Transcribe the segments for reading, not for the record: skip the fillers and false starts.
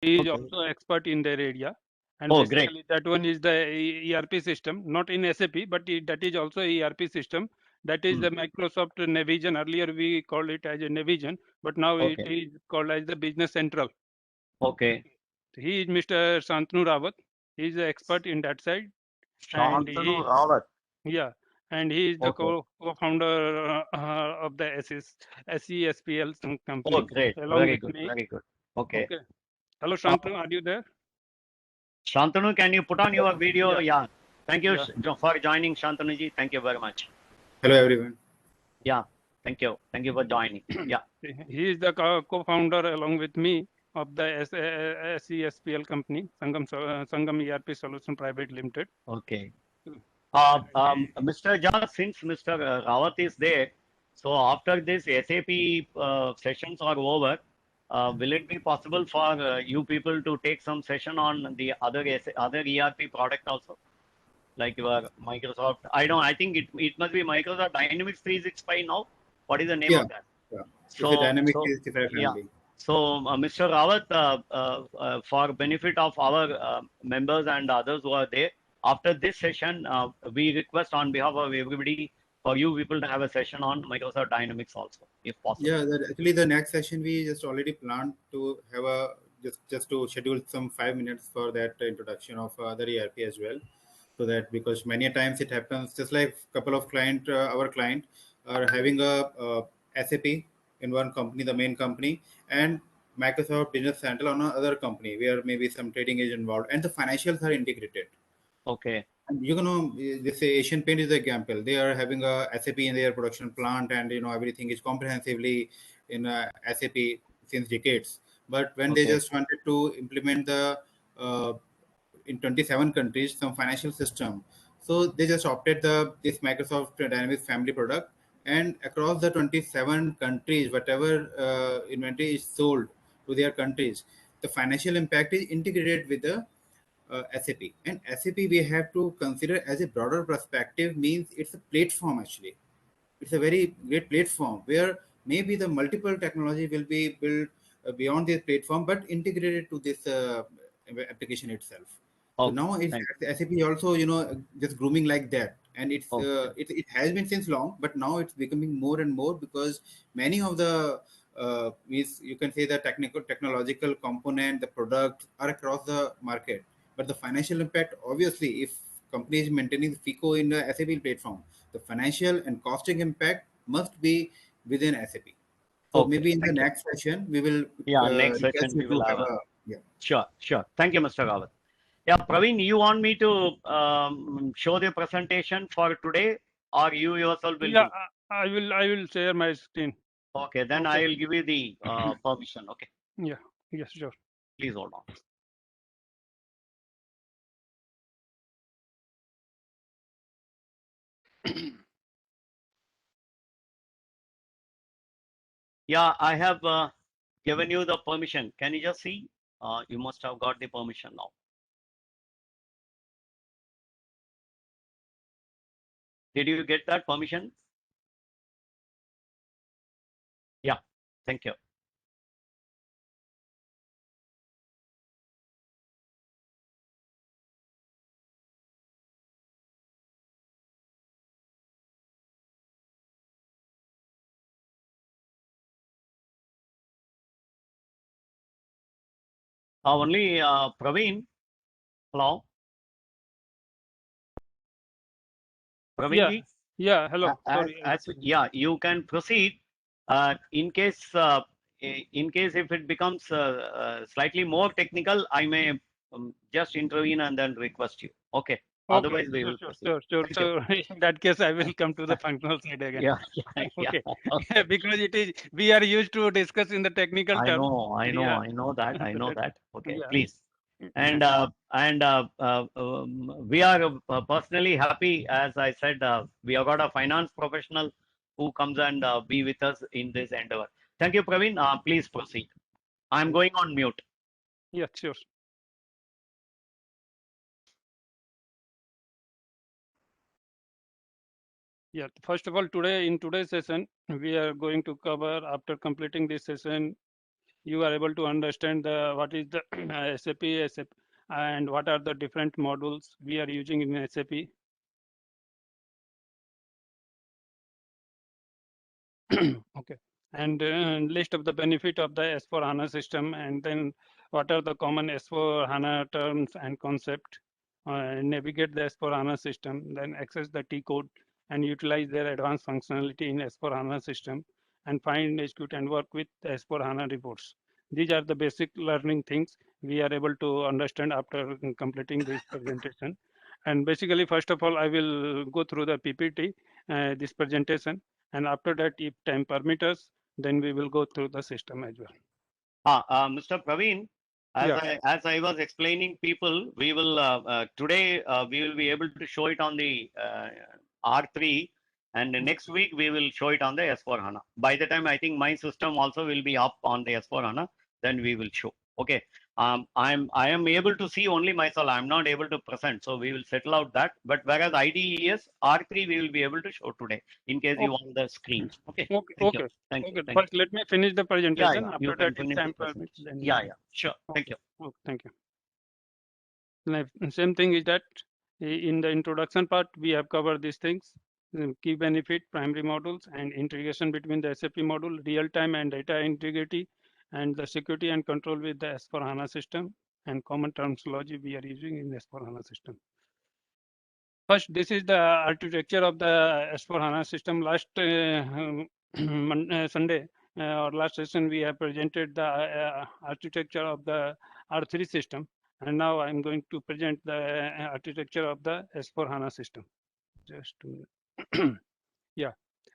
He is Okay. also expert in their area. And Oh, great. basically that one is the ERP system, not in SAP, but that is also ERP system. That is Hmm. the Microsoft Navision. Earlier we called it as a Navision, but now it Okay. is called as the Business Central. Okay. He is Mr. Shantanu Rawat. He is the expert in that side, and Shantanu Rawat. yeah, and he is the Okay. co-founder of the SESPL Oh, company great. along Very with good. me. Very good. Okay. Okay. Hello, Uh, Shantanu, are you there? Shantanu, can you put on your video? Yeah, Yeah. Thank you yeah. for joining, Shantanu ji. Thank you very much. Hello everyone. Yeah. Thank you. Thank you for joining. Yeah. He is the co-founder along with me of the SESPL company, Sangam ERP Solution Private Limited. Okay. And, Mr. Jha, since Mr. Rawat is there, so after this SAP sessions are over, will it be possible for you people to take some session on the other ERP product also, like your Microsoft? I think it must be Microsoft Dynamics 365 now. What is the name Yeah, of that? yeah. It's a So, dynamic so 365 yeah. family. So, Mr. Rawat, for benefit of our members and others who are there, after this session, we request on behalf of everybody for you people to have a session on Microsoft Dynamics also, if possible. Yeah, actually the next session we just already planned to have a just to schedule some 5 minutes for that introduction of other ERP as well. So that because many times it happens just like couple of our client are having a SAP in one company, the main company, and Microsoft Business Central on another company where maybe some trading is involved and the financials are integrated. Okay. And this Asian Paint is the example. They are having a SAP in their production plant, and everything is comprehensively in SAP since decades. But when they Okay. just wanted to implement the uh, in 27 countries some financial system, so they just opted this Microsoft Dynamics family product, and across the 27 countries, whatever inventory is sold to their countries, the financial impact is integrated with the SAP. And SAP we have to consider as a broader perspective means it's a platform actually. It's a very great platform where maybe the multiple technology will be built beyond this platform but integrated to this application itself. So Okay. now it's Thank SAP also just grooming like that, and you. Okay. it has been since long, but now it's becoming more and more because many of the means you can say the technological component, the product are across the market, but the financial impact obviously if company is maintaining the FICO in the SAP platform, the financial and costing impact must be within SAP. So Okay. maybe in the Thank you. next session we will Yeah. Next request session you we to will have have a. a yeah. Sure. Sure. Thank you, Mr. Rawat. Yeah, Praveen, you want me to show the presentation for today, or you yourself will yeah, do? I will share my screen. Okay, then Okay. I will give you the permission. Okay, Yeah. Yes, sure. please hold on. Yeah, I have given you the permission. Can you just see? You must have got the permission now. Did you get that permission? Yeah, thank you. Only Praveen. Hello, Praveen Yeah. ji. Yeah. Hello. Sorry. Yeah, you can proceed. In case if it becomes slightly more technical, I may just intervene and then request you. Okay. Okay. Otherwise, we Sure. will Sure. proceed. Sure. Sure. Thank you. So in that case, I will come to the functional side again. Yeah, yeah. Okay. Okay. Because we are used to discuss in the technical I terms. know, I know, Yeah. I know that. I So know that. that. Okay, Yeah. please. And we are personally happy, as I said, we have got a finance professional who comes and be with us in this endeavor. Thank you, Praveen. Please proceed. I'm going on mute. Yeah. Sure. Yeah. First of all, in today's session, we are going to cover, after completing this session, you are able to understand what is the SAP, and what are the different modules we are using in SAP. Okay, and list of the benefit of the S4 HANA system, and then what are the common S4 HANA terms and concept. Navigate the S4 HANA system, then access the T code and utilize their advanced functionality in S4 HANA system, and find, execute, and work with the S4 HANA reports. These are the basic learning things we are able to understand after completing this presentation. And basically, first of all, I will go through the PPT, this presentation, and after that, if time permits us, then we will go through the system as well. Mr. Praveen, Yeah. as I was explaining people, we will today we will be able to show it on the R3, and the next week we will show it on the S4 HANA. By the time I think my system also will be up on the S4 HANA, then we will show. Okay. I am able to see only myself. I'm not able to present, so we will settle out that. But whereas IDES R3 we will be able to show today in case you want the screens. Okay. Okay. Thank you. Okay. Thank you. Okay. Thank you. First, let me finish the Yeah, presentation. yeah. After You can that, if finish the time permits, presentation. then Yeah, yeah. Sure. Thank okay. you. Okay. Thank you. Like, same thing is that in the introduction part, we have covered these things: key benefit, primary modules, and integration between the SAP module, real-time and data integrity, and the security and control with the S4 HANA system, and common terminology we are using in the S4 HANA system. First, this is the architecture of the S4 HANA system. Last Sunday or last session, we have presented the architecture of the R3 system. And now I'm going to present the architecture of the S4 HANA system. Just a minute. Yeah.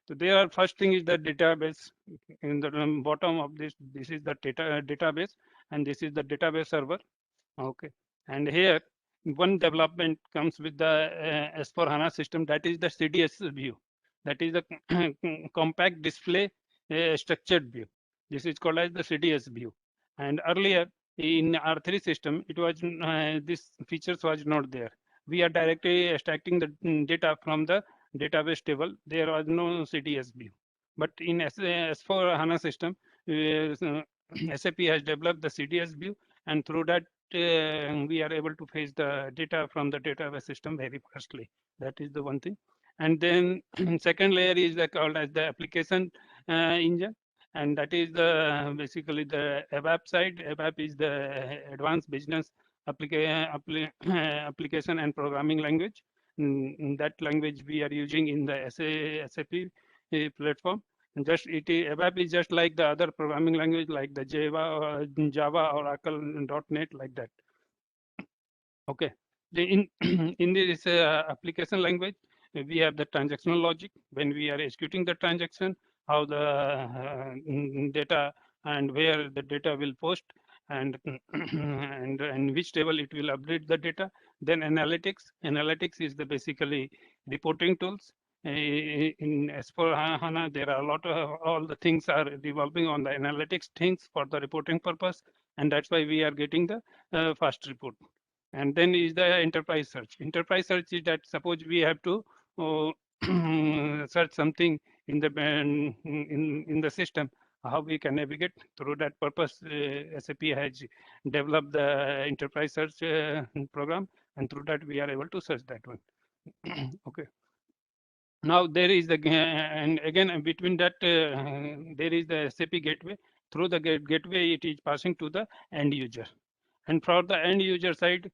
So there, first thing is the database. In the bottom of this is the database, and this is the database server. Okay. And here, one development comes with the S4 HANA system, that is the CDS view. That is the compact display structured view. This is called as the CDS view. And earlier in R3 system, it was this features was not there. We are directly extracting the data from the database table. There was no CDS view. But in S4 HANA system, SAP has developed the CDS view, and through that we are able to fetch the data from the database system very fastly. That is the one thing. And then second layer is called as the application engine, and that is the basically the ABAP side. ABAP is the advanced business application and programming language. In that language we are using in the SAP platform. And just ABAP is just like the other programming language, like the Java, Oracle, .NET, like that. Okay. In in this application language, we have the transactional logic. When we are executing the transaction, how the data and where the data will post, and and which table it will update the data. Then analytics. Analytics is the basically reporting tools. In S4 HANA, there are a lot of all the things are revolving on the analytics things for the reporting purpose, and that's why we are getting the fast report. And then is the enterprise search. Enterprise search is that suppose we have to search something in the in the system, how we can navigate. Through that purpose, SAP has developed the enterprise search program, and through that we are able to search that one. Okay. Now there is the and again between that there is the SAP gateway. Through the gateway, it is passing to the end user. And for the end user side,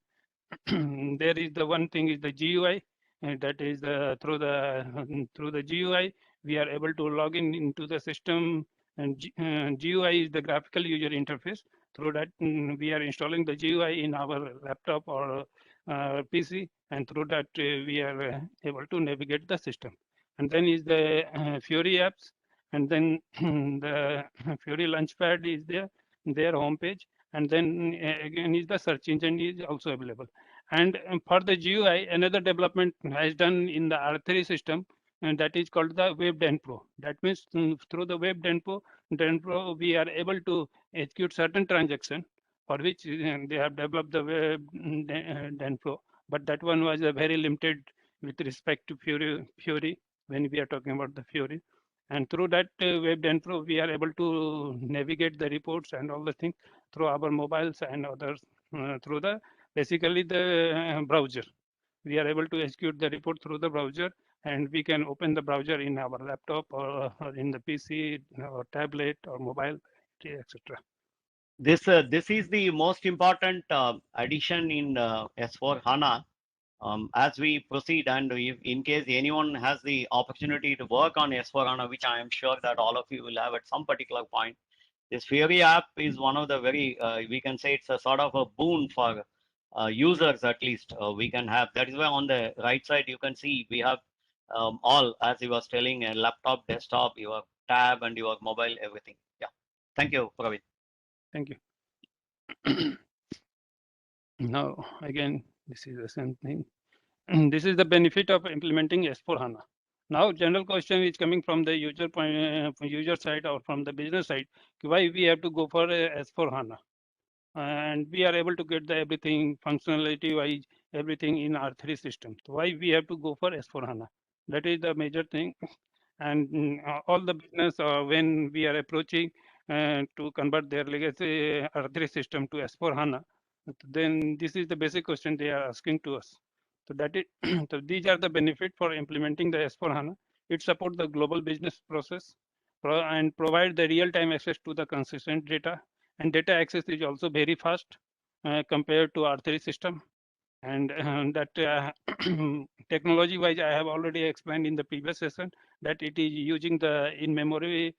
there is the one thing is the GUI, and that is through the GUI we are able to log into the system, and GUI is the graphical user interface. Through that we are installing the GUI in our laptop or PC, and through that we are able to navigate the system. And then is the Fiori apps, and then the Fiori Launchpad is there, their homepage, and then again is the search engine is also available. And for the GUI, another development has done in the R3 system, and that is called the WebDen Pro. That means through the WebDen Pro, we are able to execute certain transaction for which they have developed the WebDen Pro. But that one was very limited with respect to Fiori when we are talking about the Fiori. And through that Web Pro, we are able to navigate the reports and all the things through our mobiles and others through the basically the browser. We are able to execute the report through the browser, and we can open the browser in our laptop or in the PC or tablet or mobile, etc. This is the most important addition in S4 HANA. As we proceed, and if in case anyone has the opportunity to work on S4 HANA, which I am sure that all of you will have at some particular point, this Fiori app is one of the very, we can say it's a sort of a boon for users at least. We can have, that is why on the right side you can see we have all, as he was telling, a laptop, desktop, your tab, and your mobile, everything. Yeah. Thank you, Praveen. Thank you. Now, again, this is the same thing. This is the benefit of implementing S4HANA. Now, general question is coming from the user point, user side or from the business side. Why we have to go for S4HANA? And we are able to get the everything functionality wise, everything in R3 system. So why we have to go for S4HANA? That is the major thing. And all the business when we are approaching to convert their legacy R3 system to S4HANA, then this is the basic question they are asking to us. So that is, so these are the benefit for implementing the S4HANA. It supports the global business process and provide the real-time access to the consistent data. And data access is also very fast compared to R3 system. And that technology wise, I have already explained in the previous session that it is using the in-memory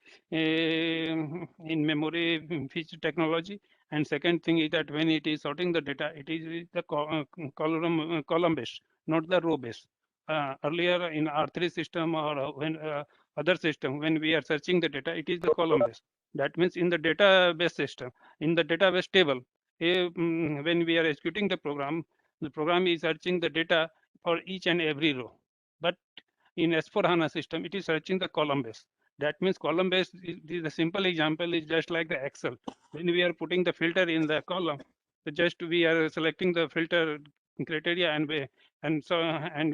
feature technology. And second thing is that when it is sorting the data, it is the column based, not the row based. Earlier in R3 system or when other system, when we are searching the data, it is the column based. That means in the database system, in the database table, when we are executing the program is searching the data for each and every row. But in S4HANA system, it is searching the column base. That means column base is a simple example is just like the Excel. When we are putting the filter in the column, just we are selecting the filter criteria and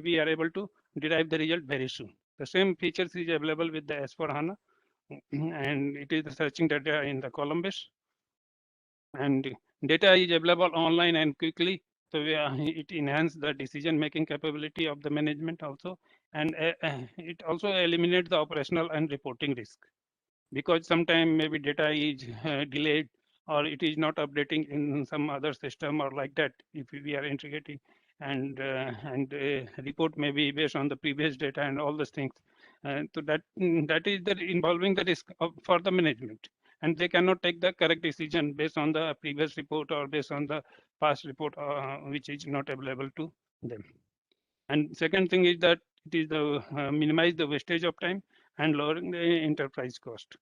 we are able to derive the result very soon. The same features is available with the S4HANA, and it is searching data in the column base. And data is available online and quickly, so it enhances the decision-making capability of the management also, and it also eliminates the operational and reporting risk, because sometimes maybe data is delayed or it is not updating in some other system or like that. If we are integrating and report may be based on the previous data and all those things, so that is the involving the risk for the management. And they cannot take the correct decision based on the previous report or based on the past report, which is not available to them. And second thing is that it is the minimize the wastage of time and lowering the enterprise cost.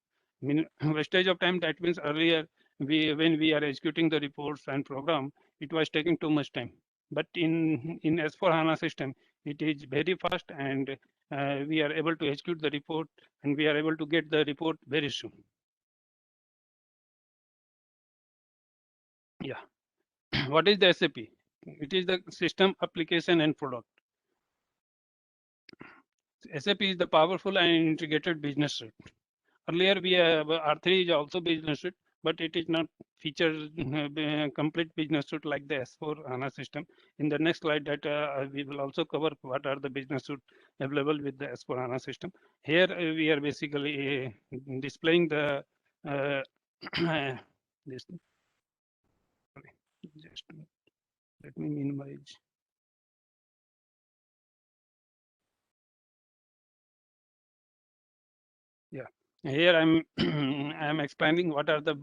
Wastage of time, that means earlier when we are executing the reports and program, it was taking too much time. But in S4HANA system, it is very fast, and we are able to execute the report, and we are able to get the report very soon. Yeah. What is the SAP? It is the system, application, and product. SAP is the powerful and integrated business suite. Earlier, we have R3 is also business suite, but it is not features complete business suite like the S4 HANA system. In the next slide, that we will also cover what are the business suite available with the S4 HANA system. Here, we are basically displaying the this. Sorry, just let me minimize. Yeah, here I'm I'm explaining what are the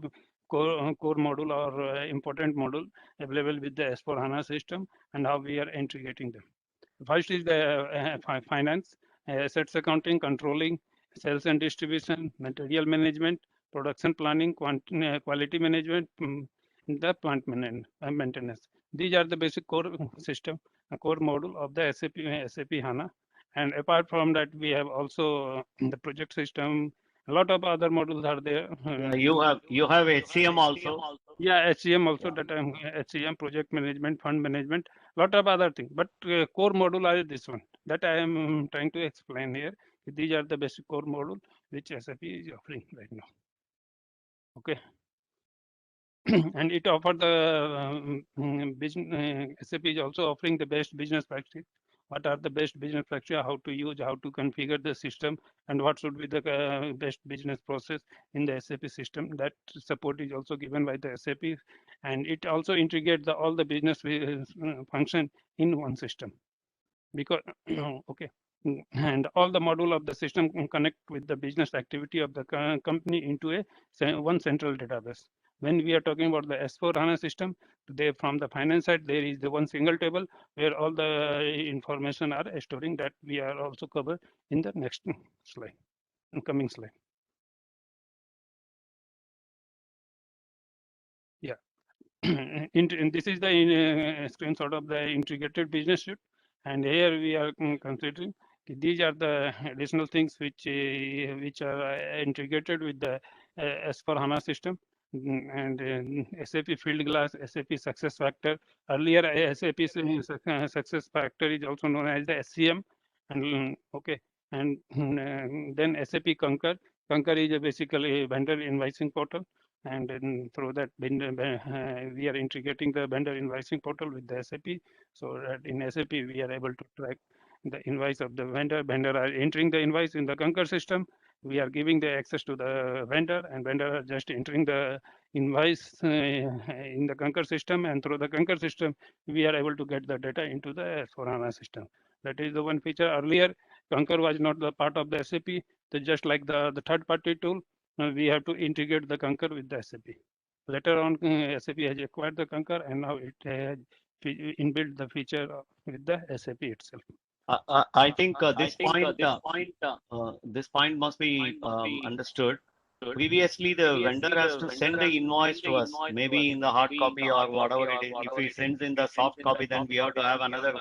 core module or important module available with the S4 HANA system and how we are integrating them. First is the finance, assets accounting, controlling, sales and distribution, material management, production planning, quality management, the plant maintenance. These are the basic core system, core module of the SAP HANA. And apart from that, we have also the project system. A lot of other modules are there. You have HCM also. Yeah, HCM also, that HCM, project management, fund management, lot of other things. But core module is this one that I am trying to explain here. These are the basic core module, which SAP is offering right now. Okay. And it offer the business. SAP is also offering the best business practice. What are the best business practice? How to use, how to configure the system, and what should be the best business process in the SAP system. That support is also given by the SAP, and it also integrates all the business function in one system. Because okay, and all the module of the system can connect with the business activity of the company into a one central database. When we are talking about the S/4HANA system, they from the finance side, there is the one single table where all the information are storing. That we are also covered in the next slide, coming slide. Yeah. And this is the screenshot of the integrated business suite, and here we are considering these are the additional things which are integrated with the S/4HANA system. And SAP Fieldglass, SAP SuccessFactors. Earlier, SAP SuccessFactors is also known as the SCM, and okay, and then SAP Concur. Concur is basically a vendor invoicing portal, and then through that we are integrating the vendor invoicing portal with the SAP, so that in SAP we are able to track the invoice of the vendor. Vendor are entering the invoice in the Concur system. We are giving the access to the vendor, and vendor are just entering the invoice in the Concur system, and through the Concur system we are able to get the data into the S/4HANA system. That is the one feature. Earlier, Concur was not the part of the SAP. Just like the third-party tool, we have to integrate the Concur with the SAP. Later on, SAP has acquired the Concur, and now it has inbuilt the feature with the SAP itself. I think this point must be understood. Previously, the vendor has to send the invoice to us, maybe in the hard copy or whatever it is. If he sends in the soft copy, then we have to have another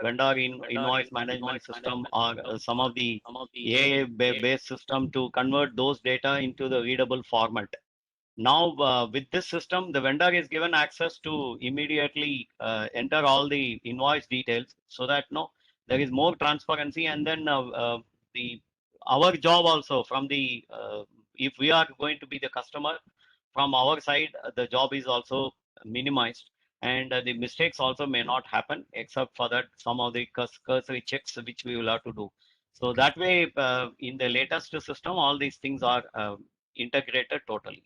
vendor in invoice management system or some of the AI-based system to convert those data into the readable format. Now, with this system, the vendor is given access to immediately enter all the invoice details, so that there is more transparency. And then our job also from the if we are going to be the customer, from our side, the job is also minimized, and the mistakes also may not happen, except for that some of the cursory checks which we will have to do. So that way, in the latest system, all these things are integrated totally.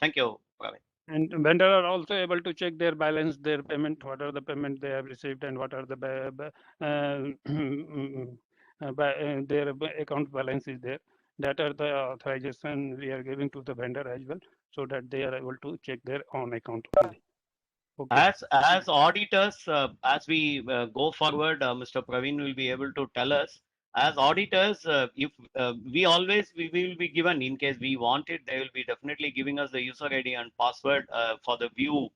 Thank you, Praveen. And vendor are also able to check their balance, their payment, what are the payment they have received, and what are the their account balance is there. That are the authorization we are giving to the vendor as well, so that they are able to check their own account only. Okay. As auditors, as we go forward, Mr. Praveen will be able to tell us. As auditors, if we will be given, in case we want it, they will be definitely giving us the user ID and password for the view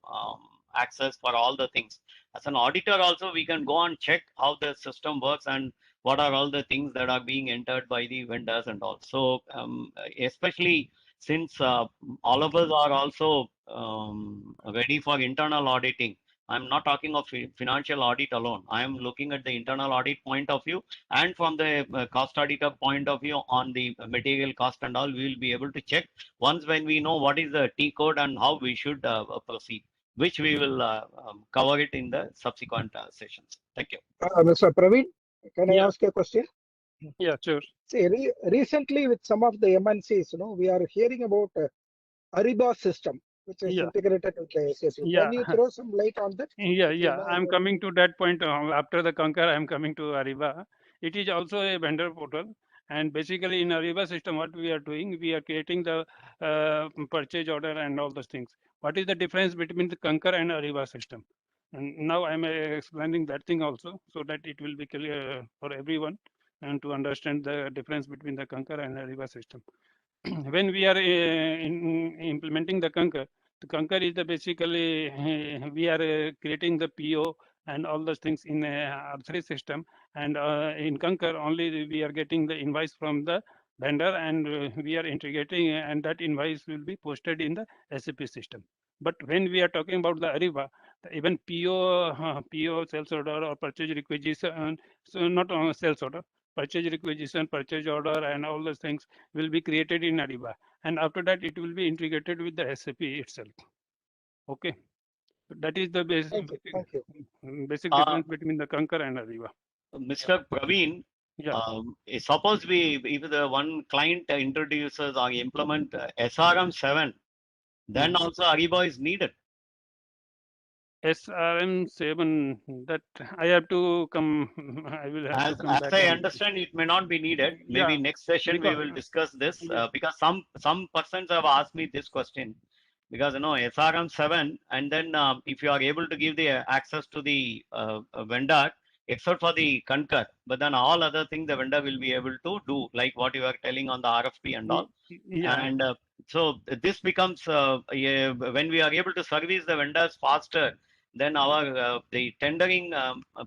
access for all the things. As an auditor also, we can go and check how the system works and what are all the things that are being entered by the vendors and all. So especially since all of us are also ready for internal auditing. I'm not talking of financial audit alone. I am looking at the internal audit point of view, and from the cost auditor point of view on the material cost and all, we will be able to check once when we know what is the T code and how we should proceed, which we will cover it in the subsequent sessions. Thank you. Mr. Praveen, can I ask a question? Yeah, sure. See, recently with some of the MNCs, we are hearing about Ariba system, which is integrated with the SAP. Can you throw some light on that? Yeah. I'm coming to that point. After the Concur, I'm coming to Ariba. It is also a vendor portal. And basically in Ariba system, what we are doing, we are creating the purchase order and all those things. What is the difference between the Concur and Ariba system? And now I'm explaining that thing also, so that it will be clear for everyone and to understand the difference between the Concur and Ariba system. When we are implementing the Concur is the basically we are creating the PO and all those things in R3 system, and in Concur only we are getting the invoice from the vendor, and we are integrating, and that invoice will be posted in the SAP system. But when we are talking about the Ariba, even PO sales order or purchase requisition, so not on sales order, purchase requisition, purchase order, and all those things will be created in Ariba. And after that, it will be integrated with the SAP itself. Okay. That is the Thank you. basic difference between the Concur and Ariba. Mr. Praveen, Yeah. suppose if the one client introduces or implement SRM 7, then also Ariba is needed. SRM 7, that I have to come. I will have to come As back. I understand, it may not be needed. Maybe Yeah, next session we will discuss this because some persons have asked me this question because SRM 7, and then if you are able to give the access to the vendor except for the Concur, but then all other things the vendor will be able to do, like what you are telling on the RFP and all. Yeah. And so this becomes when we are able to service the vendors faster, then our the tendering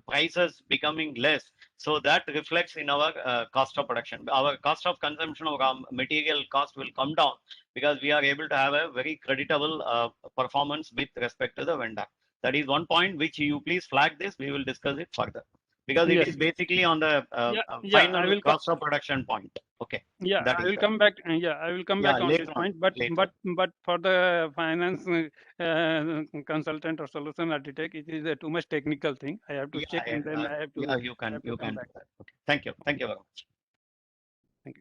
prices becoming less. So that reflects in our cost of production. Our cost of consumption of material cost will come down because we are able to have a very creditable performance with respect to the vendor. That is one point which you please flag this. We will discuss it further because it is basically on the final cost of production point. Okay. Yeah, I will come back. Yeah, I will come back on this point. But for the finance consultant or solution architect, it is a too much technical thing. I have to check and then I have to. Yeah, you can. Okay. Thank you. Thank you very much. Thank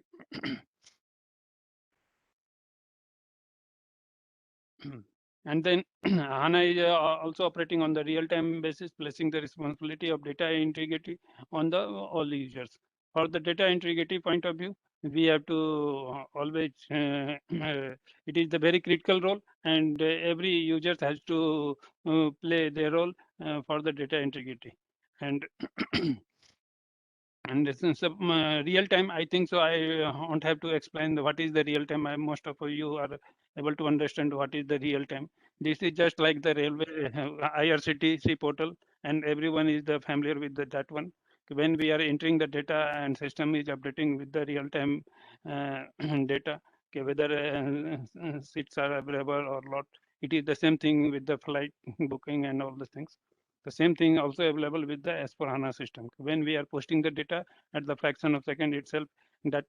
you. And then HANA is also operating on the real-time basis, placing the responsibility of data integrity on the all users. For the data integrity point of view, we have to always, it is the very critical role, and every user has to play their role for the data integrity. And and since real time, I think so. I won't have to explain what is the real time. Most of you are able to understand what is the real time. This is just like the railway IRCTC portal, and everyone is familiar with that one. When we are entering the data and system is updating with the real time data, whether seats are available or not. It is the same thing with the flight booking and all the things. The same thing also available with the S/4HANA system. When we are posting the data at the fraction of second itself, that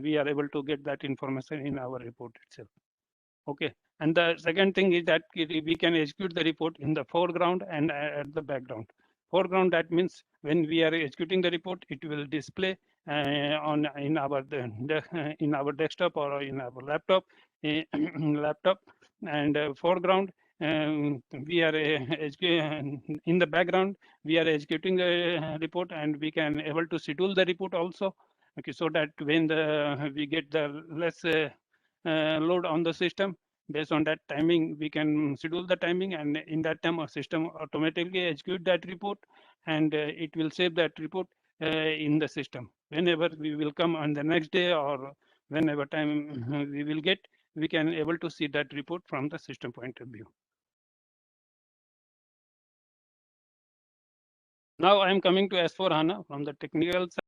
we are able to get that information in our report itself. Okay. And the second thing is that we can execute the report in the foreground and at the background. Foreground, that means when we are executing the report, it will display in our desktop or in our laptop, and foreground. We are in the background. We are executing the report, and we can able to schedule the report also. Okay, so that when we get the less load on the system, based on that timing, we can schedule the timing, and in that time, our system automatically execute that report, and it will save that report in the system. Whenever we will come on the next day or whenever time we will get, we can able to see that report from the system point of view. Now I am coming to S/4HANA from the technical side.